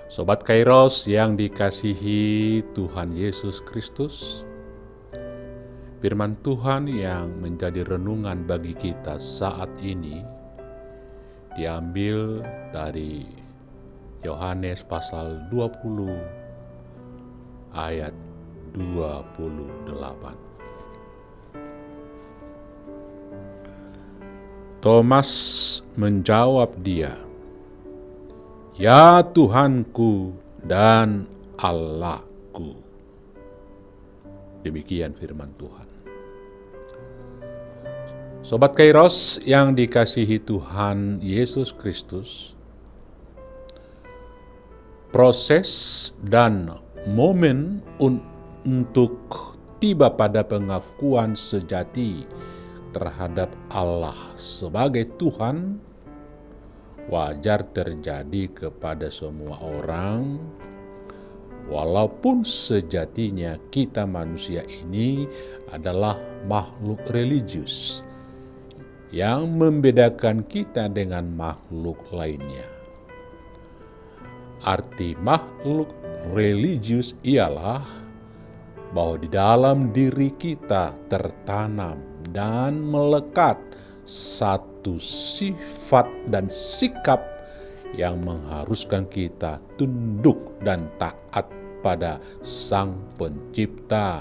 Sobat Kairos yang dikasihi Tuhan Yesus Kristus, firman Tuhan yang menjadi renungan bagi kita saat ini diambil dari Yohanes pasal 20 ayat 28. Thomas menjawab dia, "Ya Tuhanku dan Allahku." Demikian firman Tuhan. Sobat Kairos yang dikasihi Tuhan Yesus Kristus, proses dan momen untuk tiba pada pengakuan sejati terhadap Allah sebagai Tuhan wajar terjadi kepada semua orang, walaupun sejatinya kita manusia ini adalah makhluk religius. Yang membedakan kita dengan makhluk lainnya, arti makhluk religius ialah bahwa di dalam diri kita tertanam dan melekat satu sifat dan sikap yang mengharuskan kita tunduk dan taat pada Sang Pencipta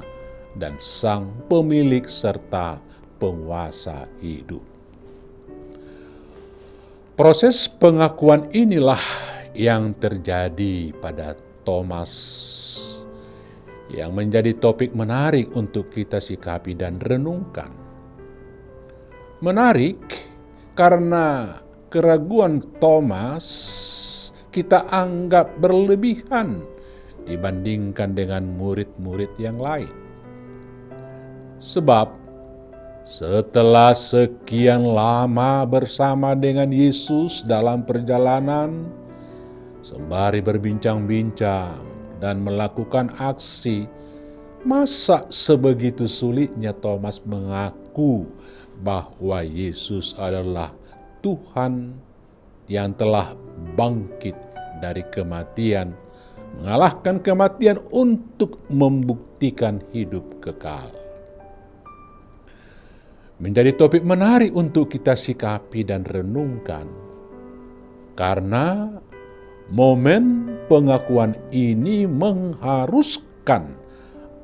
dan Sang Pemilik serta penguasa hidup. Proses pengakuan inilah yang terjadi pada Thomas, yang menjadi topik menarik untuk kita sikapi dan renungkan. Menarik karena keraguan Thomas kita anggap berlebihan dibandingkan dengan murid-murid yang lain. Sebab setelah sekian lama bersama dengan Yesus dalam perjalanan, sembari berbincang-bincang dan melakukan aksi, masa sebegitu sulitnya Thomas mengaku bahwa Yesus adalah Tuhan yang telah bangkit dari kematian, mengalahkan kematian untuk membuktikan hidup kekal. Menjadi topik menarik untuk kita sikapi dan renungkan, karena momen pengakuan ini mengharuskan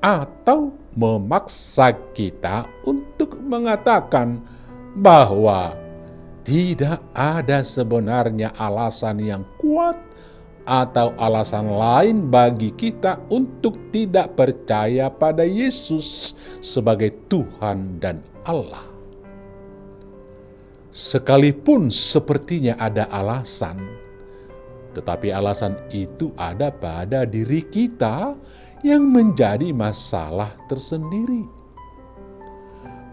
atau memaksa kita untuk mengatakan bahwa tidak ada sebenarnya alasan yang kuat atau alasan lain bagi kita untuk tidak percaya pada Yesus sebagai Tuhan dan Allah. Sekalipun sepertinya ada alasan, tetapi alasan itu ada pada diri kita yang menjadi masalah tersendiri.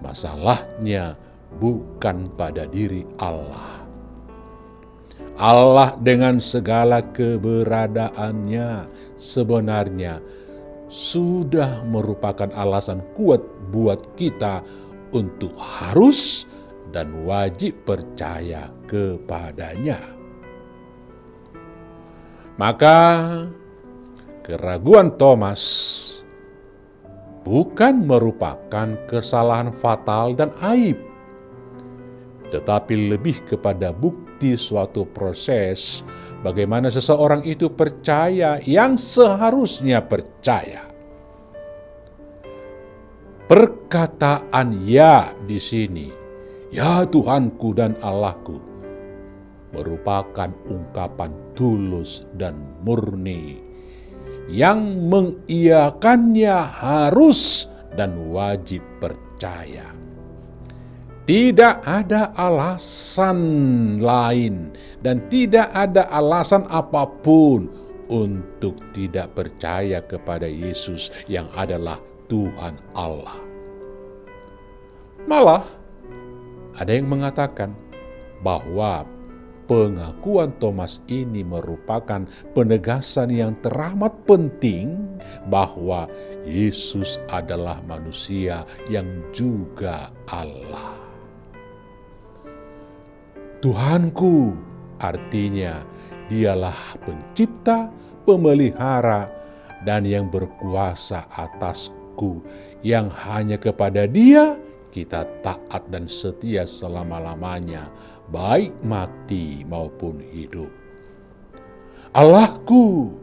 Masalahnya bukan pada diri Allah. Allah dengan segala keberadaannya sebenarnya sudah merupakan alasan kuat buat kita untuk harus dan wajib percaya kepadanya. Maka keraguan Thomas bukan merupakan kesalahan fatal dan aib, tetapi lebih kepada bukti suatu proses bagaimana seseorang itu percaya yang seharusnya percaya. Perkataan ya di sini, ya Tuhanku dan Allahku, merupakan ungkapan tulus dan murni yang mengiyakannya harus dan wajib percaya. Tidak ada alasan lain dan tidak ada alasan apapun untuk tidak percaya kepada Yesus yang adalah Tuhan Allah. Malah ada yang mengatakan bahwa pengakuan Thomas ini merupakan penegasan yang teramat penting bahwa Yesus adalah manusia yang juga Allah. Tuhanku artinya Dialah pencipta, pemelihara, dan yang berkuasa atasku, yang hanya kepada Dia kita taat dan setia selama-lamanya, baik mati maupun hidup. Allahku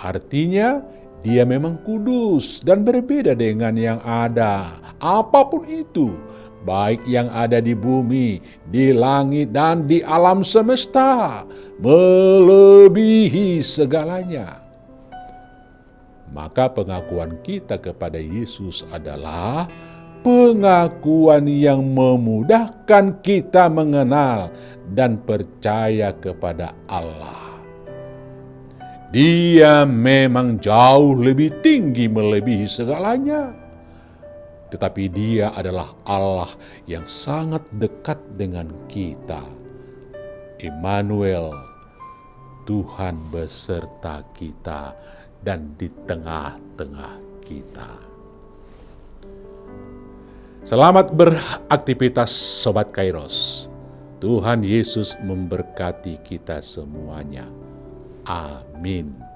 artinya Dia memang kudus dan berbeda dengan yang ada, apapun itu, baik yang ada di bumi, di langit, dan di alam semesta, melebihi segalanya. Maka pengakuan kita kepada Yesus adalah pengakuan yang memudahkan kita mengenal dan percaya kepada Allah. Dia memang jauh lebih tinggi melebihi segalanya. Tetapi Dia adalah Allah yang sangat dekat dengan kita. Immanuel, Tuhan beserta kita dan di tengah-tengah kita. Selamat beraktivitas Sobat Kairos. Tuhan Yesus memberkati kita semuanya. Amin.